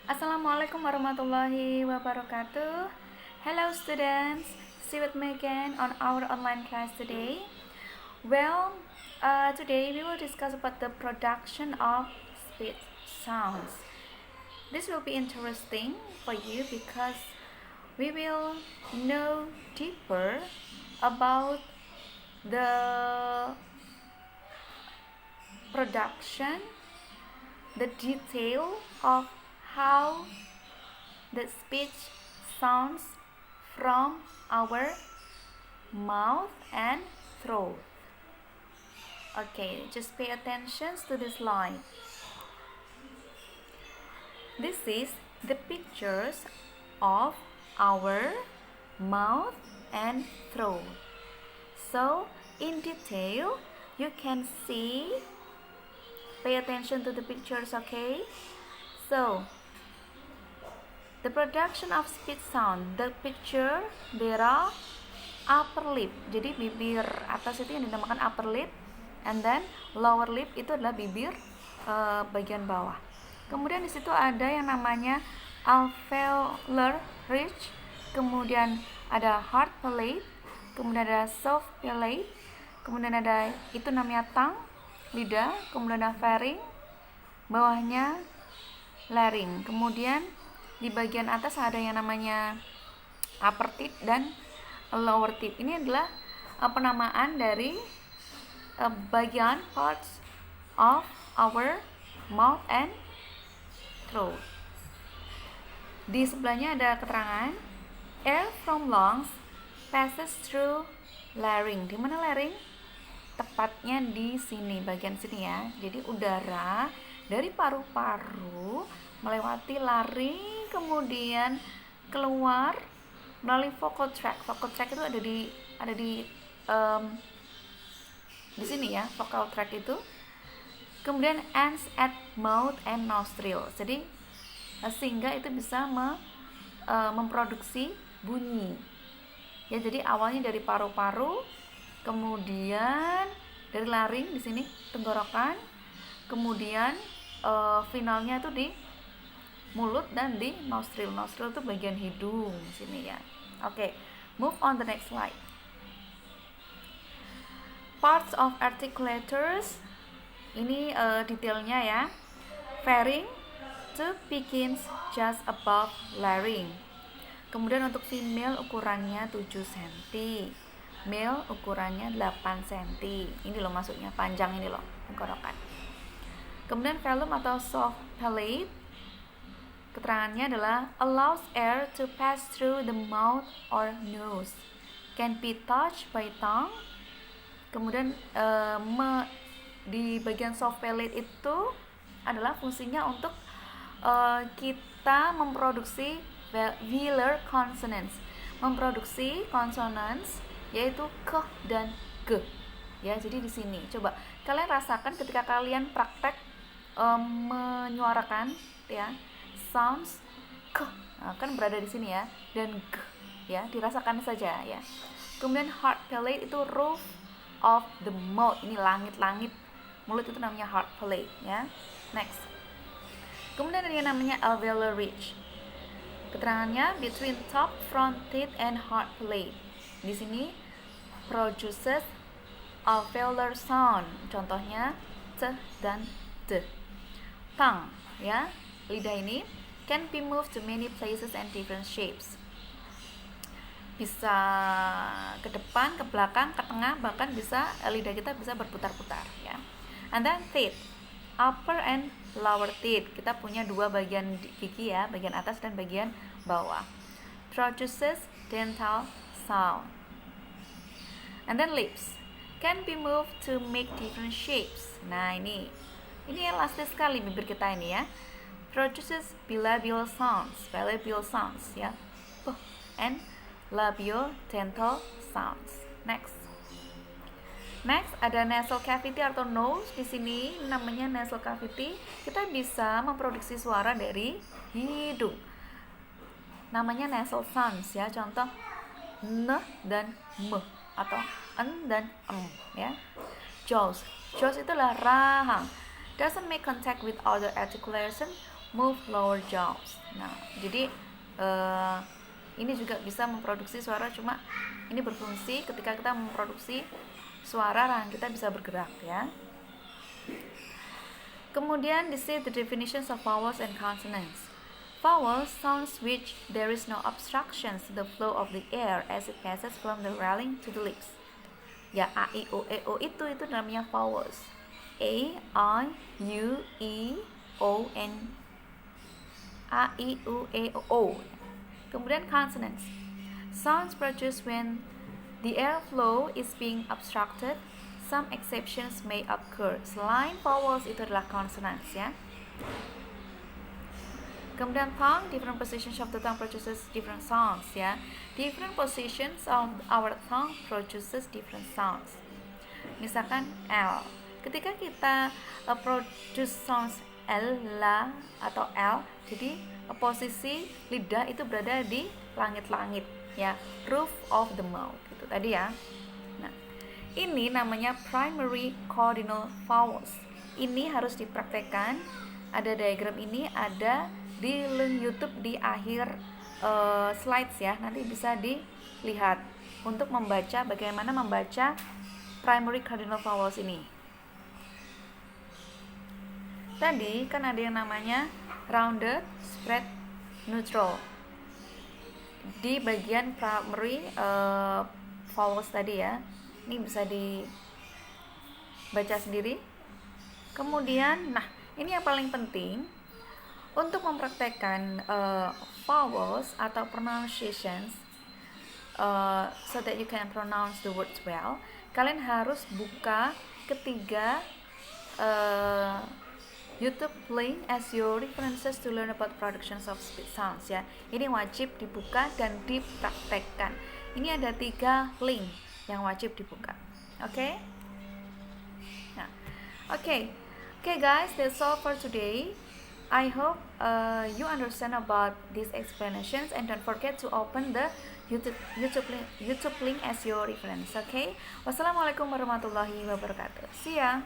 Assalamualaikum warahmatullahi wabarakatuh. Hello students, see with me again on our online class today. Today we will discuss about the production of speech sounds. This will be interesting for you because we will know deeper about the production, the detail of how the speech sounds from our mouth and throat. Okay, just pay attention to this slide. This is the pictures of our mouth and throat. So, in detail, you can see. Pay attention to the pictures, okay? So, the production of speech sound, the picture, there are upper lip. Jadi bibir atas itu yang dinamakan upper lip, and then lower lip itu adalah bibir bagian bawah. Kemudian di situ ada yang namanya alveolar ridge, kemudian ada hard palate, kemudian ada soft palate, kemudian ada itu namanya tongue, lidah, kemudian ada pharynx, bawahnya larynx. Kemudian di bagian atas ada yang namanya upper tip dan lower tip. Ini adalah penamaan dari bagian parts of our mouth and throat. Di sebelahnya ada keterangan air from lungs passes through larynx. Di mana larynx? Tepatnya di sini, bagian sini ya. Jadi udara dari paru-paru melewati larynx, kemudian keluar melalui vocal tract. Vocal tract itu ada di sini ya, vocal tract itu. Kemudian ends at mouth and nostril. Jadi sehingga itu bisa memproduksi bunyi. Ya, jadi awalnya dari paru-paru, kemudian dari larynx di sini tenggorokan, kemudian finalnya itu di mulut dan di nostril. Nostril itu bagian hidung di sini ya. Oke, move on the next slide. Parts of articulators, ini detailnya ya. Pharynx to begins just above larynx. Kemudian untuk female ukurannya 7 cm, male ukurannya 8 cm. Ini loh masuknya, panjang ini loh tenggorokan. Kemudian velum atau soft palate, keterangannya adalah allows air to pass through the mouth or nose, can be touched by tongue. Kemudian di bagian soft palate itu adalah fungsinya untuk kita memproduksi velar consonants, memproduksi consonants yaitu k dan g. Ya, jadi di sini coba kalian rasakan ketika kalian praktek menyuarakan ya sounds k, kan berada di sini ya, dan g ya, dirasakan saja ya. Kemudian hard palate itu roof of the mouth, ini langit-langit mulut itu namanya hard palate ya. Next, kemudian ada yang namanya alveolar ridge. Keterangannya between top front teeth and hard palate. Di sini produces alveolar sound. Contohnya t dan d. Tongue ya, lidah ini can be moved to many places and different shapes. Bisa ke depan, ke belakang, ke tengah, bahkan bisa lidah kita bisa berputar-putar ya. And then teeth, upper and lower teeth. Kita punya dua bagian gigi ya, bagian atas dan bagian bawah. Produces dental sound. And then lips can be moved to make different shapes. Nah, ini elastis sekali bibir kita ini ya. Produces bilabial sounds ya. And labiodental sounds. Next ada nasal cavity atau nose. Di sini namanya nasal cavity. Kita bisa memproduksi suara dari hidung. Namanya nasal sounds ya. Contoh n dan m atau n dan ya. Jaws itu adalah rahang. Doesn't make contact with other articulation move lower jaws. Nah, jadi ini juga bisa memproduksi suara, cuma ini berfungsi ketika kita memproduksi suara rahang kita bisa bergerak ya. Kemudian this is the definitions of vowels and consonants. Vowels sounds which there is no obstructions to the flow of the air as it passes from the railing to the lips. Ya, a, i, o, e, o itu namanya vowels. A, I, U, E, O, N. A, I, U, E, O. Kemudian consonants. Sounds produced when the airflow is being obstructed. Some exceptions may occur. Selain vowels itu adalah consonants ya. Kemudian tongue, different positions of the tongue produces different sounds ya. Different positions of our tongue produces different sounds. Misalkan L. Ketika kita produce sounds L, la atau L, jadi posisi lidah itu berada di langit-langit ya, roof of the mouth gitu tadi ya. Nah, ini namanya primary cardinal vowels. Ini harus dipraktekkan. Ada diagram ini ada di link YouTube di akhir slides ya, nanti bisa dilihat untuk membaca bagaimana membaca primary cardinal vowels ini. Tadi kan ada yang namanya rounded, spread, neutral di bagian primary vowels tadi ya. Ini bisa dibaca sendiri. Kemudian, nah ini yang paling penting untuk mempraktekkan vowels atau pronunciations so that you can pronounce the words well. Kalian harus buka ketiga YouTube link as your references to learn about productions of speech sounds ya. Ini wajib dibuka dan dipraktekkan. Ini ada 3 link yang wajib dibuka. Oke? Nah, oke guys, that's all for today. I hope you understand about these explanations, and don't forget to open the YouTube link as your reference. Okay? Wassalamualaikum warahmatullahi wabarakatuh. See ya.